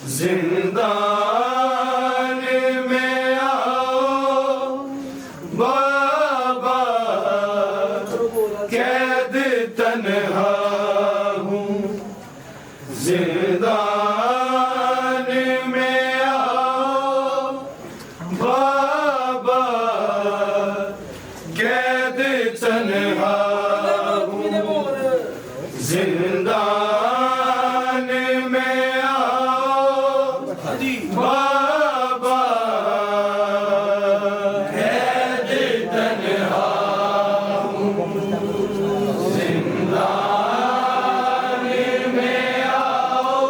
जिंदान में आओ बाबा, कैद तन्हा हूँ। जिंदान में आओ बाबा, कैद तन्हा हूँ। जिंदान में बाबा, कैद तन्हा हूँ। जिंदान में आओ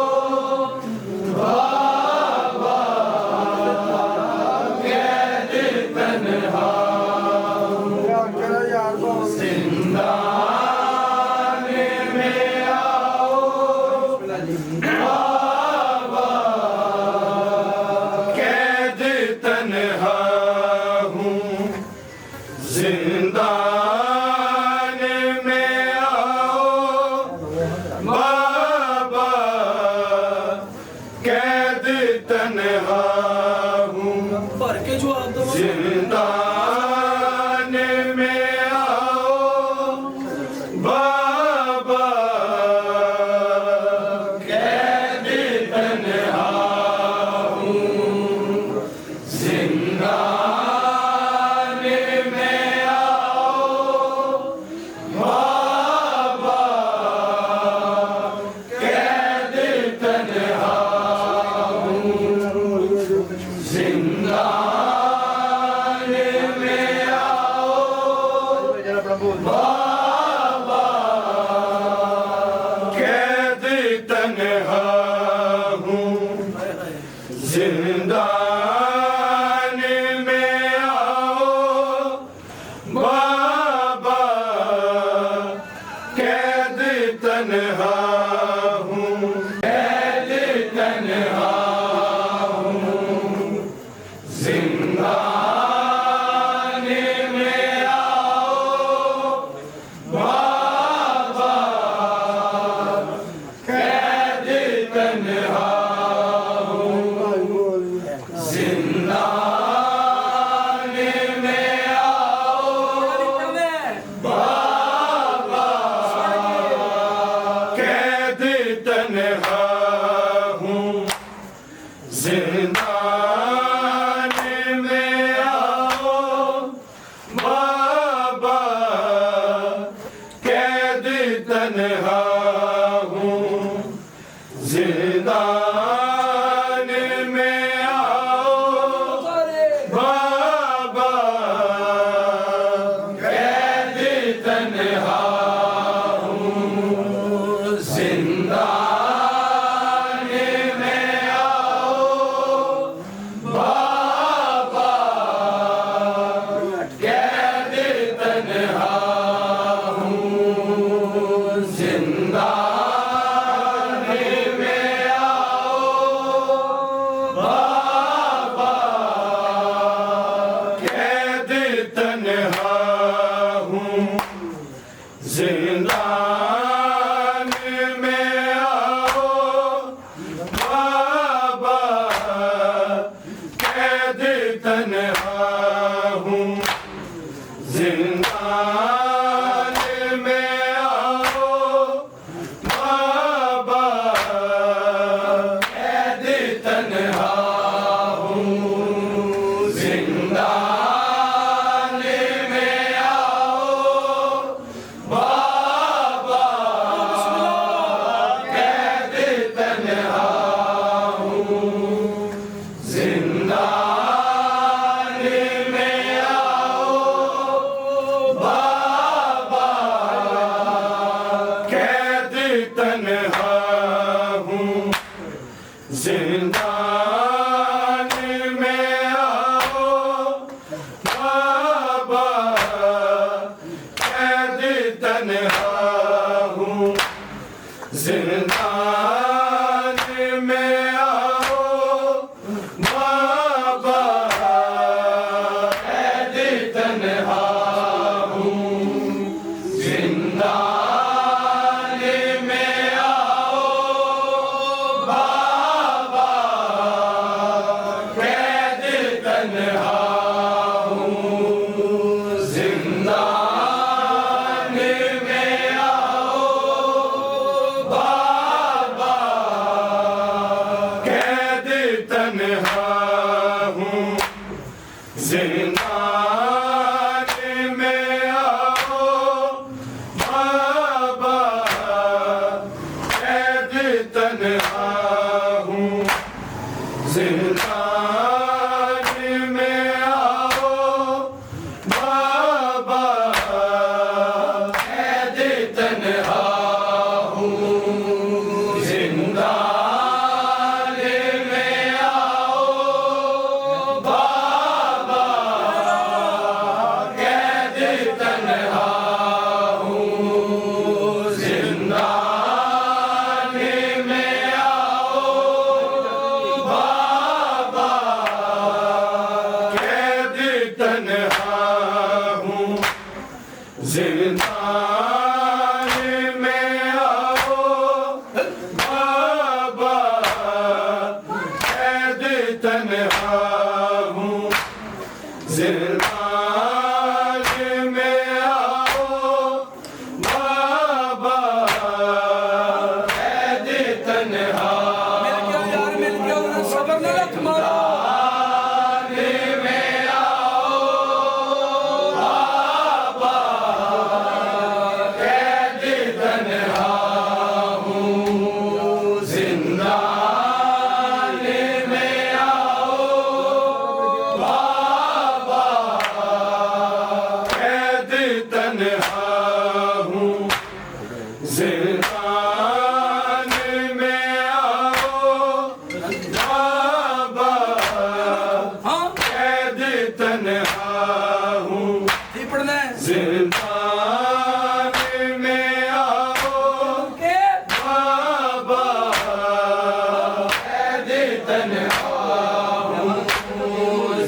बाबा, कैद तन्हा हूँ। जिंदान में आओ बाबा, तन्हा हूँ। जिंदान में आओ बाबा, कैद तन्हा हूँ। जिंदान में आओ बाबा, कैद तन्हा हूँ। जिंदान में आओ बाबा, कैद तन्हा हूँ। जिंदान में आओ बाबा, कैद तन्हा हूँ। जिंदान में आओ बाबा, कैद तन्हा हूँ। कैद तन्हा हूँ। जिंदान में आओ बाबा, कैद तन्हा हूँ। जिंदान में आओ बाबा, कैद तन्हा हूँ। जिंदान में आओ बाबा, कैद तन्हा हूँ। जिंदान में आओ बाबा, कैद तन्हा हूँ। जिंदान में आओ बाबा, कैद तन्हा हूँ। जिंदान में आओ बाबा, कैद तन्हा हूँ। जिंदान में आओ बाबा, कैद तन्हा हूँ। जिंदान में आओ बाबा, कैद तन्हा हूँ। जिंदान में आओ बाबा, कैद तन्हा हूँ। जिंदान में आओ बाबा, कैद तन्हा हूँ। जिंदान में आओ बाबा, कैद तन्हा हूँ। जिंदान में आओ बाबा, कैद तन्हा हूँ। जिंदान में आओ बाबा, जिंदान में आओ बाबा, कैद तन्हा हूँ। जिंदान में आओ बाबा, कैद तन्हा हूँ।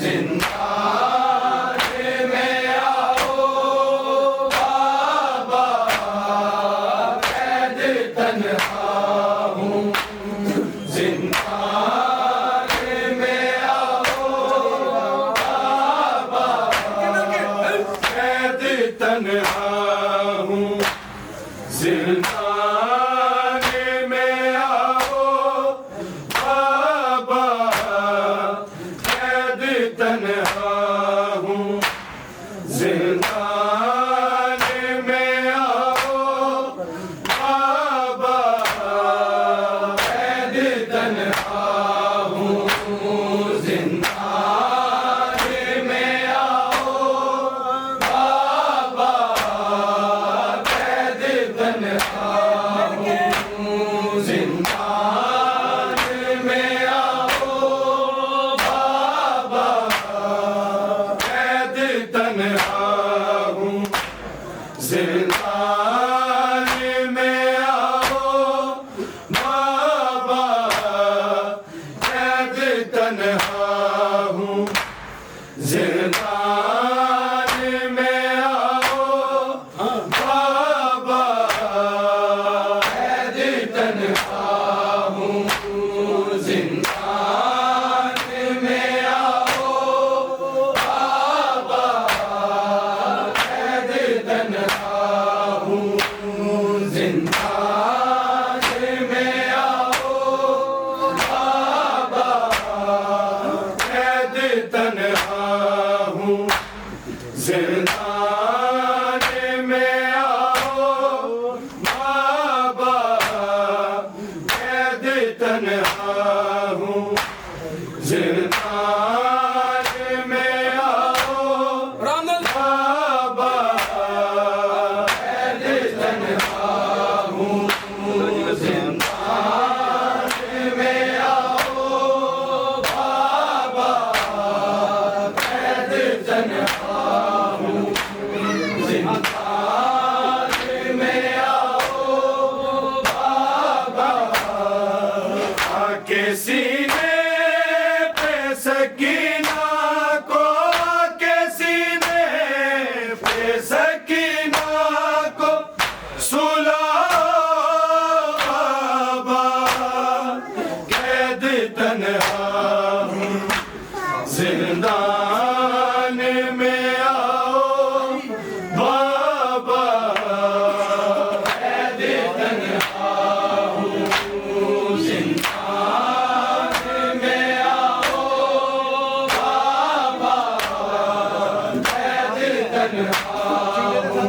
जिंदान में आओ बाबा, कैद तन्हा हूँ। जिंदान में आओ बाबा, कैद तन्हा हूँ। जिंदान में आओ बाबा, कैद तन्हा हूँ। जिंदान में आओ बाबा, कैद तन्हा हूँ। जिंदान में आओ बाबा, कैद तन्हा हूँ। जिंदान में आओ बाबा, कैद तन्हा हूँ। जिंदान में आओ बाबा, कैद तन्हा हूँ। जिंदान में आओ बाबा, कैद तन्हा हूँ। जिंदान में आओ बाबा, कैद तन्हा हूँ। जिंदान में आओ बाबा, कैद तन्हा हूँ। जिंदान में आओ बाबा, कैद तन्हा हूँ। जिंदान में आओ बाबा, कैद तन्हा हूँ। जिंदान में आओ बाबा, कैद तन्हा हूँ। जिंदान में आओ बाबा, आके सीने पे सकीना को, आके सीने पे सकीना को सुला बाबा, कैद तन्हा हूँ। जिंदान में आओ बाबा, कैद तन्हा हूँ। जिंदान में आओ बाबा, कैद तन्हा हूँ।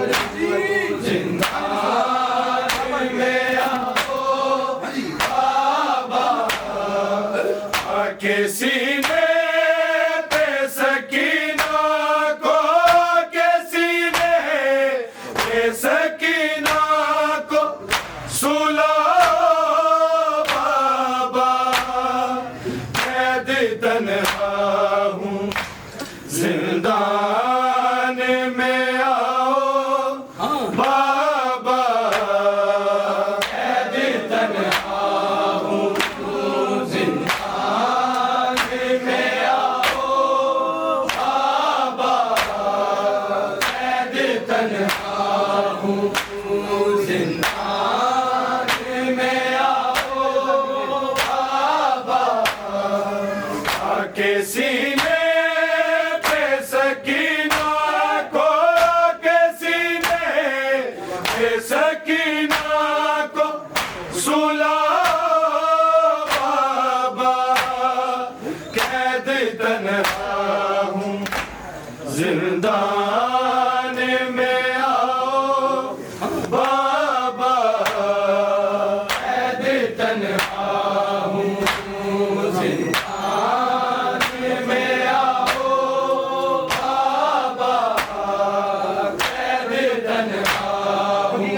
जिंदान में आओ बाबा, आके सीने पे सकीना को, के सीने पे सकीना को सुला बाबा, कैद तन्हा हूँ। जिंदान में आओ बाबा, कैद तन्हा हूँ। जिंदान में आओ बाबा, कैद तन्हा हूँ। जिंदान में आओ बाबा, आके सीने पे सकीना को, के सीने पे सकीना को सुला बाबा, कैद तन्हा हूँ। जिंदान में आओ बाबा, कैद तन्हा हूँ। जिंदान में आओ बाबा, कैद तन्हा हूँ।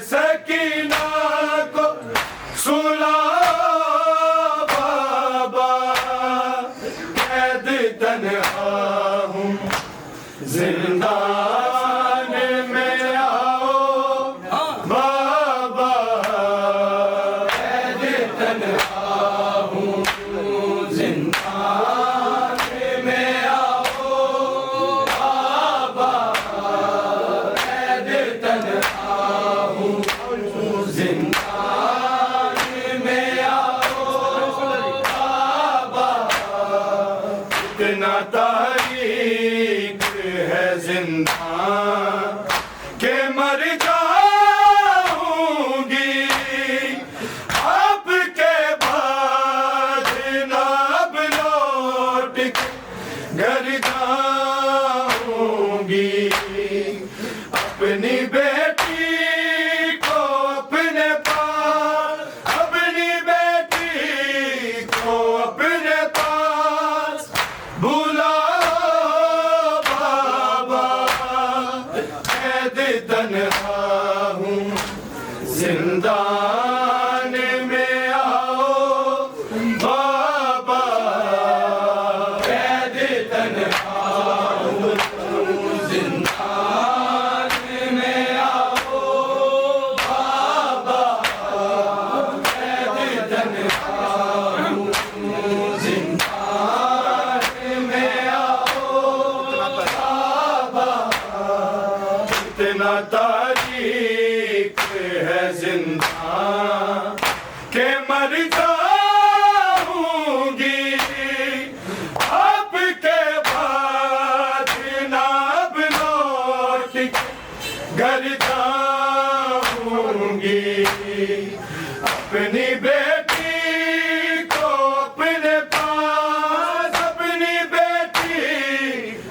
सकीना को सुला बाबा, कैद तन्हा हूँ जिंदान में आओ बाबा, कैद तन्हा हूँ जिंदान में आओ बाबा, कैद तन्हा हूँ जिंदान में आओ बाबा, इतना तारीख है जिंदान के मर जाऊंगी, आपके बाद ना अब लौट के घर जाऊंगी, अपनी बेटी को अपने पास, अपनी बेटी को अपने पास बुला बाबा, कैद तन्हा हूँ जिंदान में आओ बाबा, कैद तन्हा हूँ जिंदान में आओ बाबा, कैद तन्हा हूँ जिंदान में आओ बाबा, इतना तारीख है जिंदान के मर जाऊंगी, आपके बाद ना अब लौट के घर जाऊंगी, अपनी बेटी को अपने पास, अपनी बेटी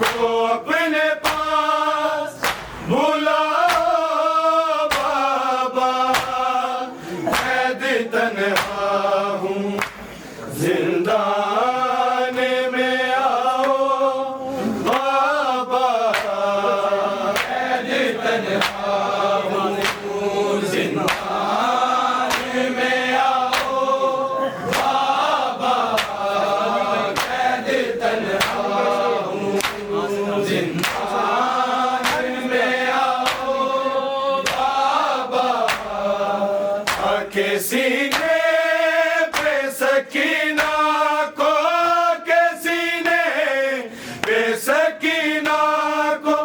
को अपने पास बुला बाबा, कैद तन्हा हूँ जिंदान में आओ बाबा, कैद तन्हा हूँ जिंदान में आओ बाबा, कैद तन्हा हूँ जिंदान में आओ बाबा, आके सीने पे सकीना को, के सीने पे सकीना को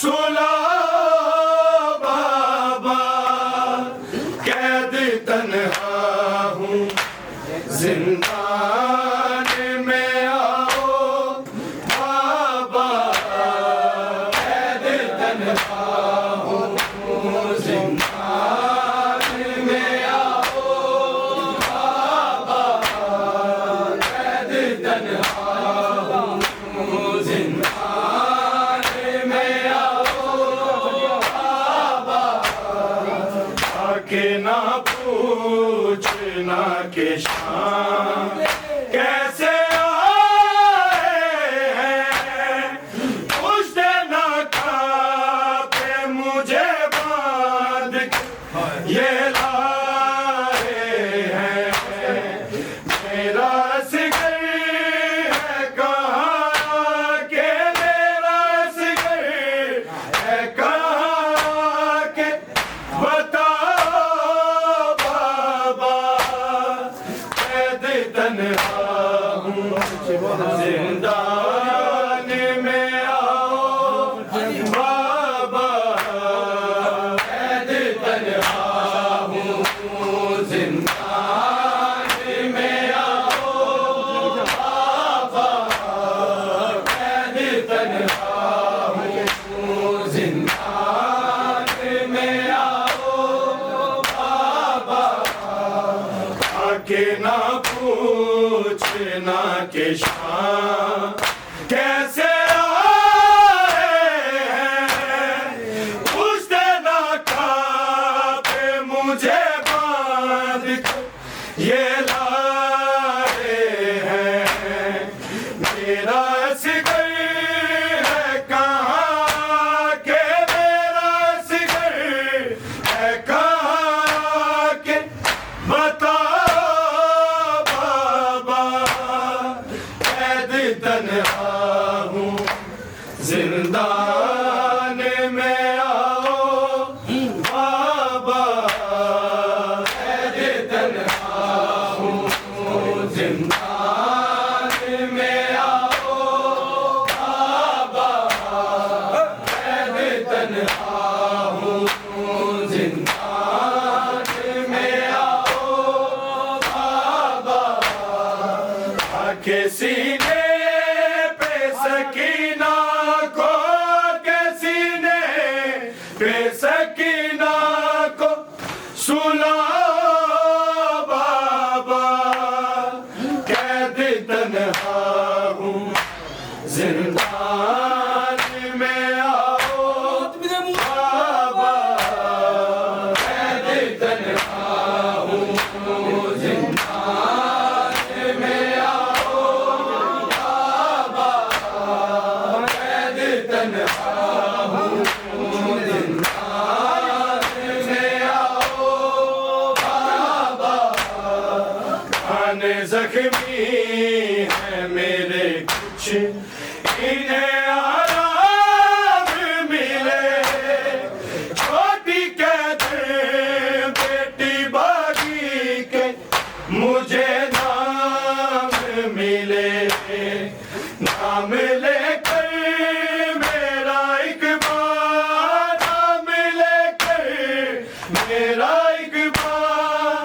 सुला बाबा, कैद तन्हा हूँ जिंदान में आओ बाबा, कैद तन्हा हूँ जिंदान में आओ बाबा, कैद तन्हा हूँ जिंदान में आओ बाबा, आके ना पूछना के शाम कैसे आए हैं, पूछते ना खाते मुझे बांध के ये लाए हैं, मेरा सिगर है कहाँ के, मेरा सिगर है कहाँ के, बताओ बाबा, कैद तन्हा हूँ जिंदान में आओ बाबा, कैद तन्हा हूँ जिंदान में आओ बाबा, कैद तन्हा हूँ जिंदान में आओ बाबा, आके ना पूछना के शाम कैसे आए हैं, पूछते ना खाते मुझे बांध के ये लाए हैं, मेरा सिगर है कहाँ के, मेरा सिगर है कहाँ सुना बाबा कैद तन्हा हूँ जिंदान में आओ बाबा कैद तन्हा हूँ जिंदान में आओ बाबा कैद तन्हा हूँ जिंदान में आओ बाबा खाने जख्मी है मेरे कुछ इन्हें आराम मिले छोटी कैद बेटी बागी के मुझे नाम मिले नाम लेकर मेरा एक बार नाम लेकर मेरा एक बार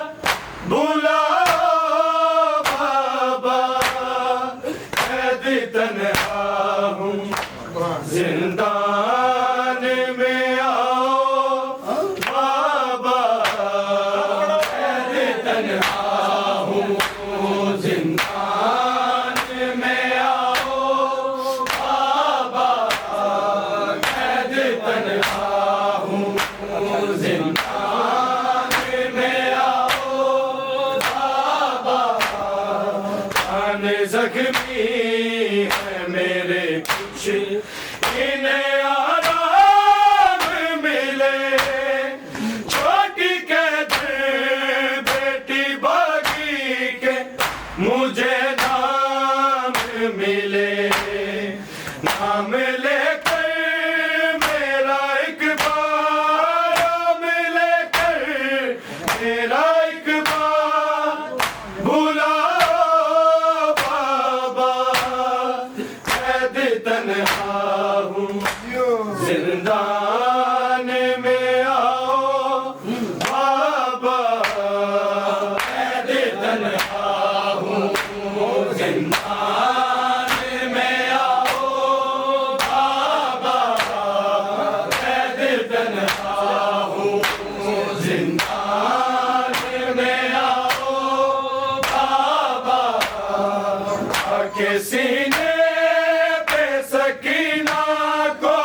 बुलाओ बाबा कैद तन्हा हूँ जिंदान में आओ बाबा कैद तन्हा हूँ जिंदान में आओ बाबा कैद तन्हा हूँ जिंदान में आओ बाबा खाने जख्मी है मेरे कुछ इन्हें आराम मिले छोटी कैद बेटी बागी के मुझे नाम मिले नाम लेकर मेरा एक बार नाम लेकर मेरा एक बार बुलाओ बाबा कैद तन्हा हूँ जिंदान में आओ बाबा कैद तन्हा हूँ जिंदान में आओ बाबा कैद तन्हा हूँ जिंदान में आओ बाबा के सीने पे सकीना को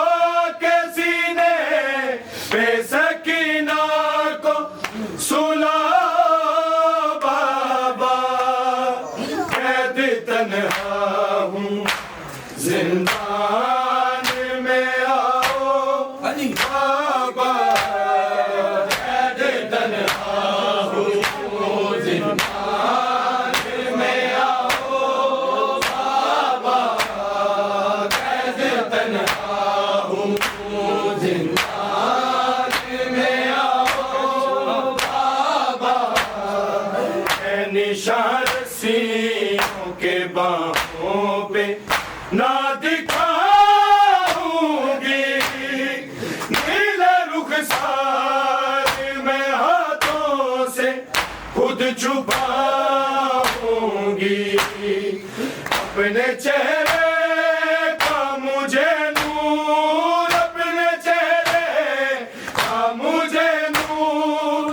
के सीने पे सकीना को सुलाओ बाबा कैद तन्हा हूँ जिंदान में आओ बाबा कैद तन्हा हूँ जिंदान में आओ बाबा कैद तन्हा हूँ जिंदान में आओ बाबा निशान रस्सियों के बाहों पे ना दिखाऊंगी नीले रुखसार में हाथों से खुद छुपाऊंगी अपने चेहरे का मुझे नूर अपने चेहरे का मुझे नूर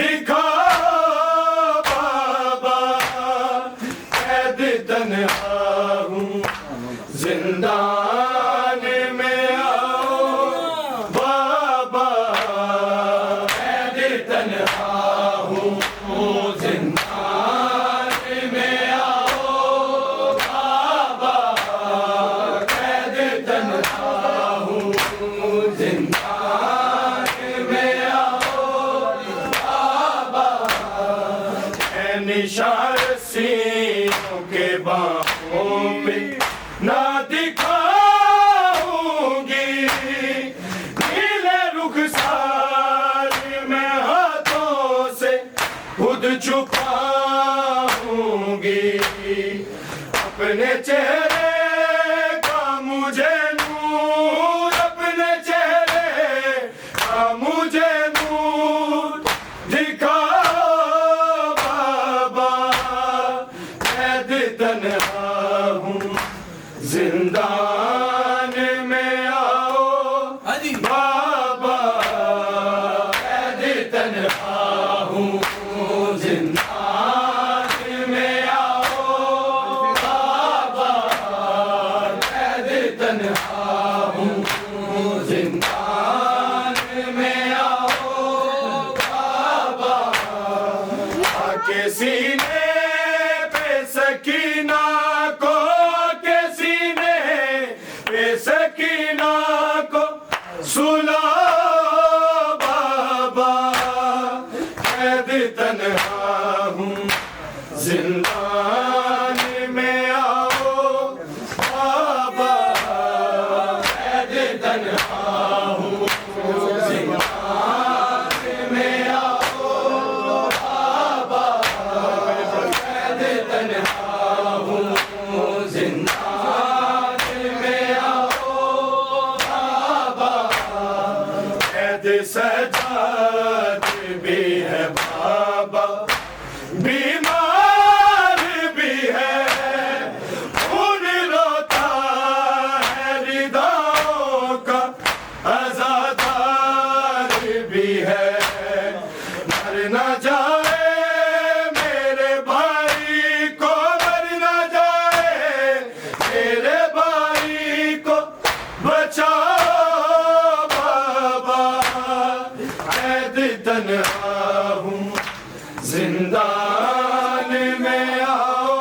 दिखाओ बाबा कैद तन्हा हूँ जिंदान में आओ बाबा कैद तन्हा हूँ जिंदान में आओ बाबा कैद तन्हा हूँ जिंदान में आओ बाबा निशान रस्सियों के बाहों पे ना दिखाऊंगी नीले रुखसार में हाथों से खुद छुपाऊंगी अपने चेहरे का मुझे नूर अपने चेहरे का मुझे नूर दिखाओ बाबा कैद तन्हा हूँ जिंदान में आओ बाबा कैद तन्हा के सीने पे सकीना को, के सीने पे सकीना को सुला बाबा, कैद तन्हा हूँ जिंदान में आओ बाबा, कैद तन्हा हूँ जिंदान में आओ बाबा, कैद तन्हा हूँ जिंदान में आओ बाबा, कैद सजाद भी है बाबा, बीमार भी है, खून रोता है हृदयों का, अज़ादार भी है, मर न जाए मेरे भाई को, मर न जाए मेरे भाई को, बचाओ बाबा, कैद तन्हा हूँ जिंदान में आओ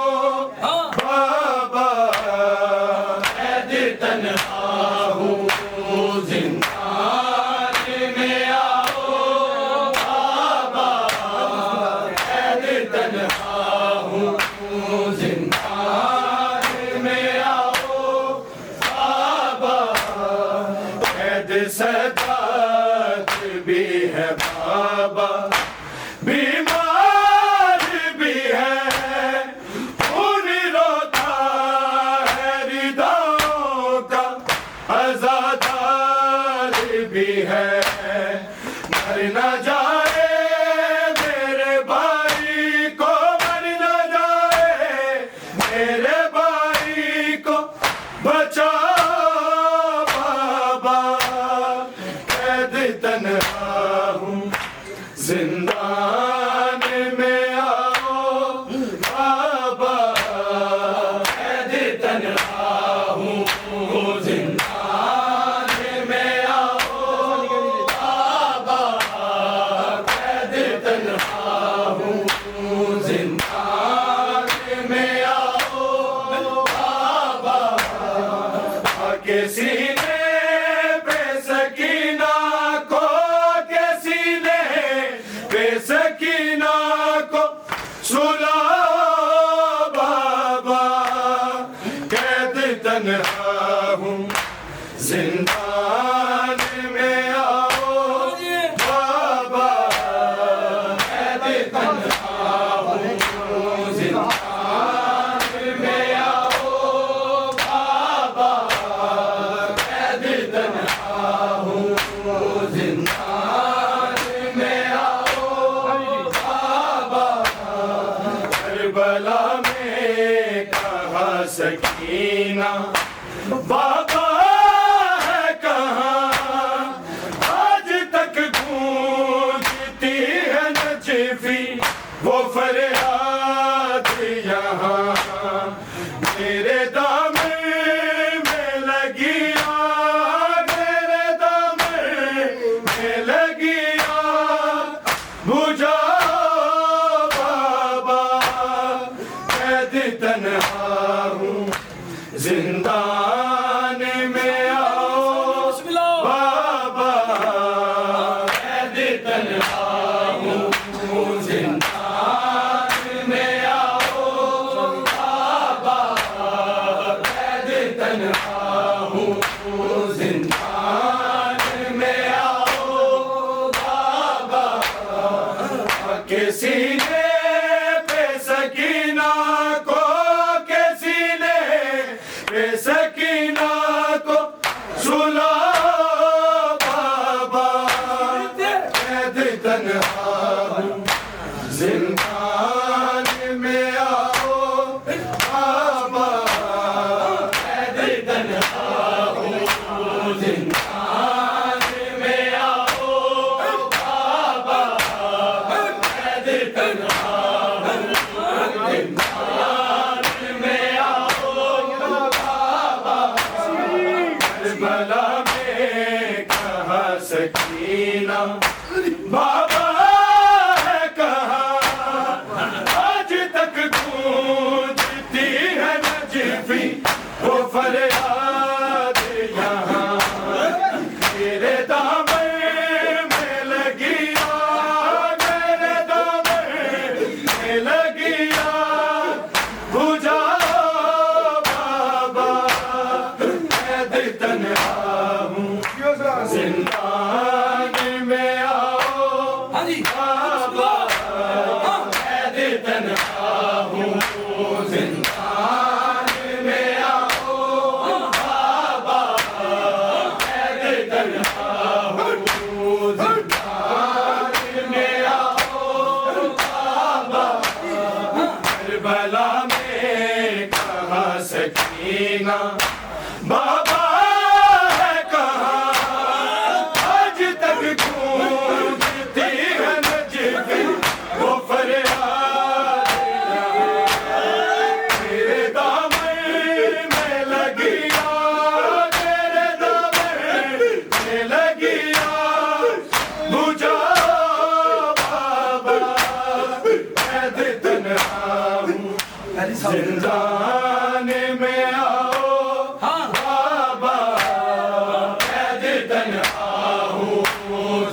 बाबा, कैद तन्हा हूँ जिंदान में आओ बाबा, कैद तन्हा हूँ जिंदान में आओ बाबा, कैद सजाद भी है बाबा, बीमार भी है, खून रोता है हृदयों का, अज़ादार भी है, मर न जाए मेरे भाई को, मर न जाए मेरे भाई को, बचाओ बाबा, कैद तन्हा हूँ जिंदान में आओ बाबा, कैद तन्हा हूँ जिंदान में आओ बाबा, कैद तन्हा हूँ जिंदान में आओ बाबा, के सीने पे सकीना को, के सीने पे सकीना को सुला बाबा, कैद तन्हा हूँ जिंदान में आओ बाबा, कैद तन्हा हूँ जिंदान में आओ बाबा, कैद तन्हा हूँ जिंदान में आओ बाबा, करबला में कहा सकीना बाबा है कहाँ, आज तक गूंजती है नज़ीफ़ी वो फरियाद यहाँ, मेरे दामन में लगी आग, मेरे दामन में लगी आग, बुझाओ बाबा, कैद तन्हा हूँ जिंदान में आओ बाबा, कैद तन्हा हूँ जिंदान में आओ बाबा, कैद तन्हा हूँ जिंदान में आओ बाबा, के सीने पे सकीना को, के सीने पे सकीना को सुला बाबा, कैद तन्हा हूँ जिंदान में आओ बाबा, कैद तन्हा हूँ जिंदान में आओ बाबा, कैद तन्हा बाबा कैद तन्हा हूँ जिंदान में आओ बाबा कैद तन्हा हूँ जिंदान में आओ बाबा करबला में कहाँ सकीना बाबा है कहाँ आज तक गूंजती है नज़्फ़ वो फरियाद तेरे दामन में लगी आग तेरे दामन में लगी आग बुझा बाबा कैद तन्हा हूँ जिंदान में आओ बाबा कैद तन्हा हूँ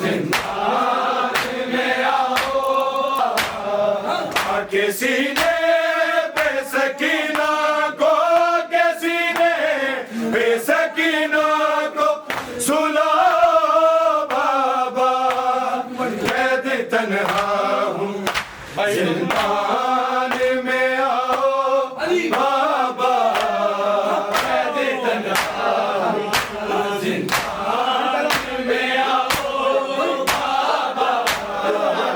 जिंदान में आओ किसी ने बेसकीना को किसी ने बेसकीना को सुला बाबा कैद तन्हा हूँ जिंदान में आओ बाबा कैद तन्हा हूँ जिंदान में आओ बाबा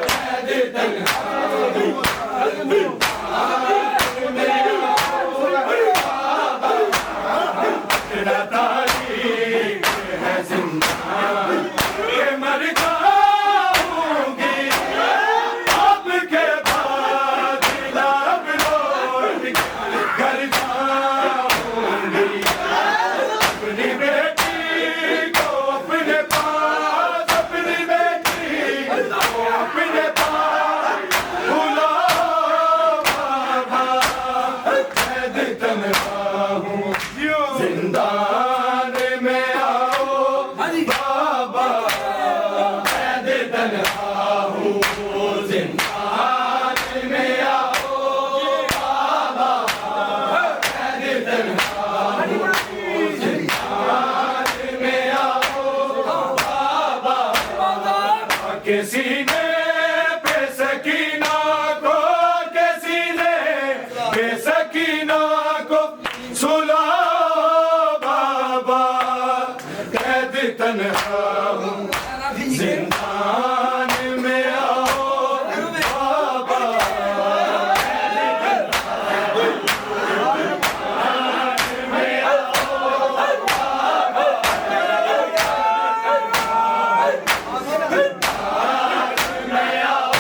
कैद तन्हा हूँ तेरा तारीख है जिंदान ये मर जाऊंगी आपके बाद लब लौट घर जाऊंगी अपनी बेटी को अपने पास अपनी बेटी को अपने पास बुला बाबा कैद तन्हा हूँ जिंदान में आओ बाबा कैद तन्हा हूँ जिंदान में आओ बाबा कैद तन्हा हूँ जिंदान में आओ बाबा किसी ने बेसकीना को किसी ने बेसकीना को सुला बाबा कैद तन्हा हूँ जिंदान में आओ बाबा कैद तन्हा हूँ जिंदान में आओ बाबा जिंदान में आओ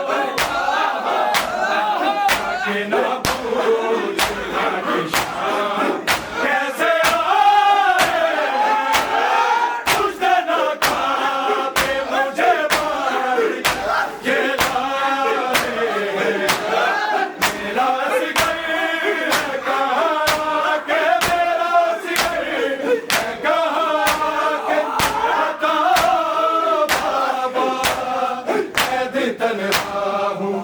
बाबा कि ना पूछना निशान कैसे आए कुछ दिन खाते मुझे मार ये लाए मेरा सिगर है कहाँ के मेरा सिगर है कहाँ के बताओ बाबा कैद तन्हा हूँ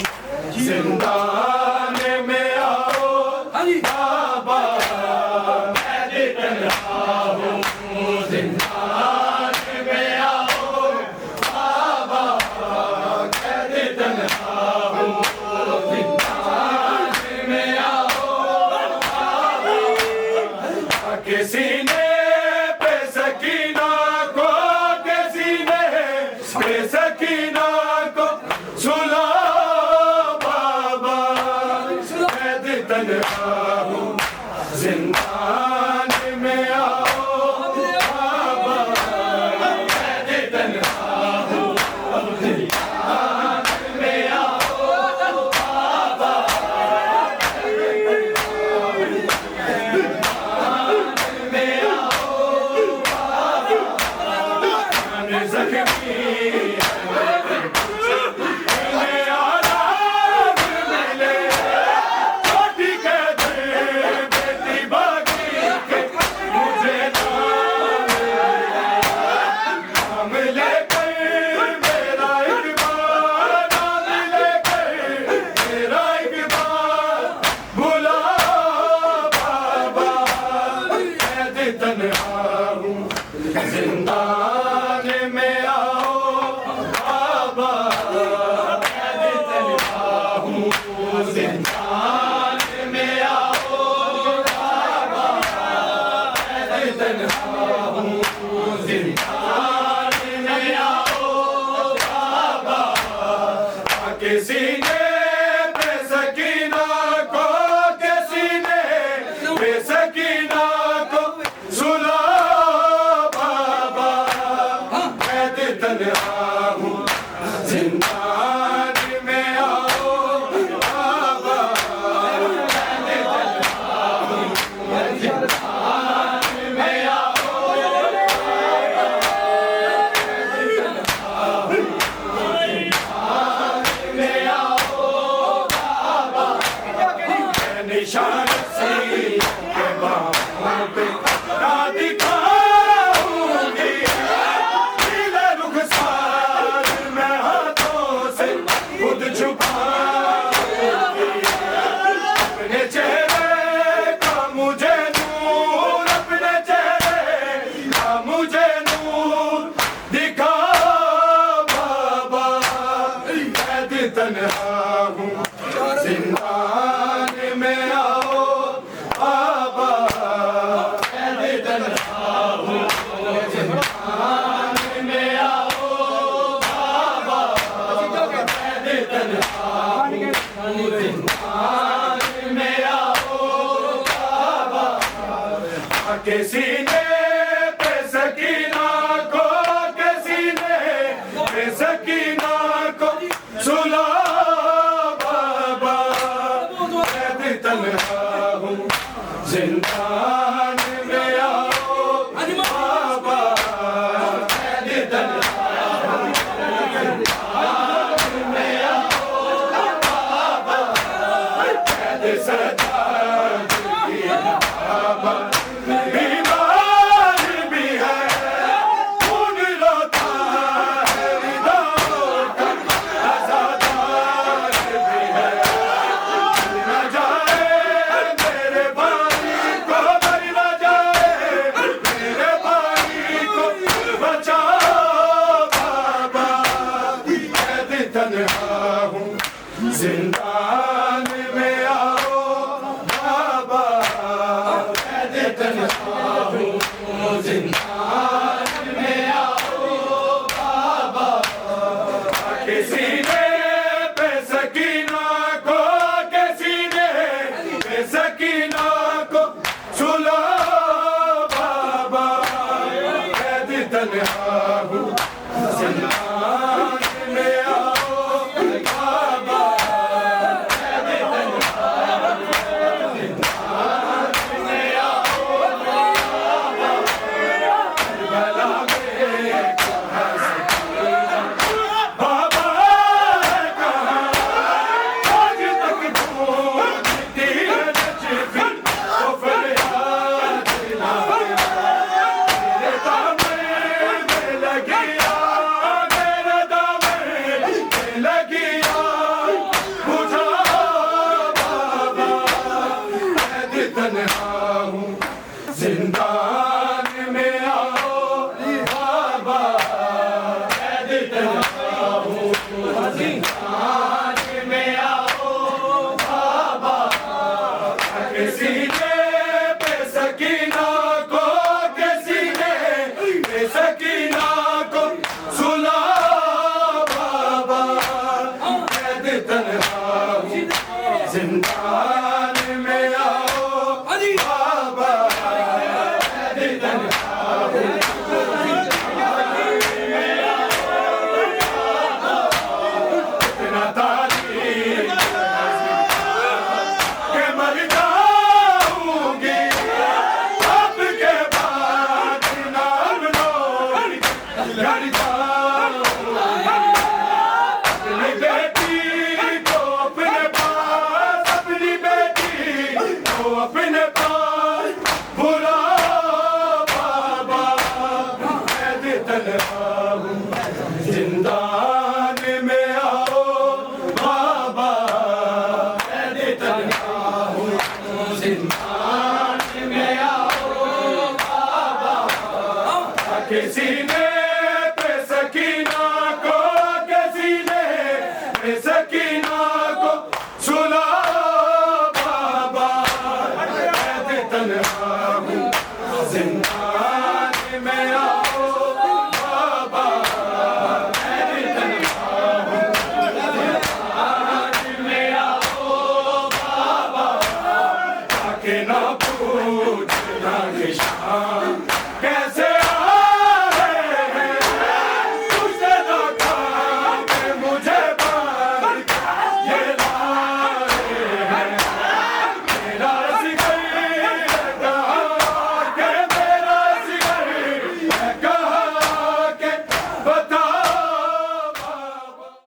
जिंदान में आओ बाबा कैद तन्हा हूँ जिंदान में आओ बाबा कैद तन्हा हूँ जिंदान में आओ बाबा किसी ने बेसकीना को किसी ने बेसकीना को सुला बाबा कैद तन्हा हूँ जिंदान में आओ बाबा कैद तन्हा हूँ जिंदान में आओ बाबा जिंदान में आओ बाबा जख्मी आराम मिले छोटी के बेटी बाकी के सीने पे सकीना को, के सीने पे सकीना को सुला बाबा। कैद तन्हा हूँ जिंदान में आओ बाबा। कैद तन्हा हूँ जिंदान में आओ निशान सी के बाहों पे ना दिखाऊंगी, नीले रुखसार में हाथों से खुद छुपाऊंगी। अपने चेहरे का मुझे नूर, अपने चेहरे का मुझे नूर दिखा बाबा। कैद तन्हा हूँ जिंदान में आओ बाबा। कैद तन्हा हूँ जिंदान में आओ बाबा। कैद तन्हा हूँ जिंदान में आओ बाबा। के सीने पे सकीना को, के सीने पे सकीना को सुला बाबा। कैद तन्हा हूँ जिंदान में आओ बाबा। कैद तन्हा हूँ जिंदान में आओ बाबा। कैद सजा की बाबा। बीमार भी है, खून रोता है हृदयों का, आज़ादार भी है। न जाए मेरे भाई को, मर न जाए मेरे भाई को बचाओ बाबा। कैद तन्हा हूँ जिंदान में आओ बाबा। कैद तन्हा हूँ जिंदान में आओ बाबा। के सीने पे सकीना को, के सीने पे सकीना को सुला बाबा। कैद तन्हा हूँ जिंदान में आओ बाबा। कैद तन्हा हूँ जिंदान में आओ बाबा। करबला में कहाँ सकीना बाबा है कहाँ? आज तक ढूंढती है नजफी तो फरियाद ना तेरे दामन में लगी आग, तेरे दामन में लगी आग बुझा बाबा। कैद तन्हा हूँ जिंदान में आओ बाबा। कैद तन्हा हूँ जिंदान में आओ बाबा। के सीने पे सकीना को, के सीने पे सकीना को सुला बाबा। कैद तन्हा हूँ जिंदान में आओ बाबा। कैद तन्हा हूँ इतना तारीफ के मर जाऊंगी, आपके बाद नाम लोग घर जाऊंगी। अपनी बेटी को अपने पास, अपनी बेटी को अपने पास बुला बाबा। कैद तन्हा हूँ जिंदान में आओ बाबा। कैद तन्हा हूँ जिंदान में आओ बाबा। के सीने पे सकीना को, के सीने पे सकीना को सुला बाबा। कैद तन्हा हूँ जिंदान में आओ बाबा। कैद तन्हा हूँ के शाम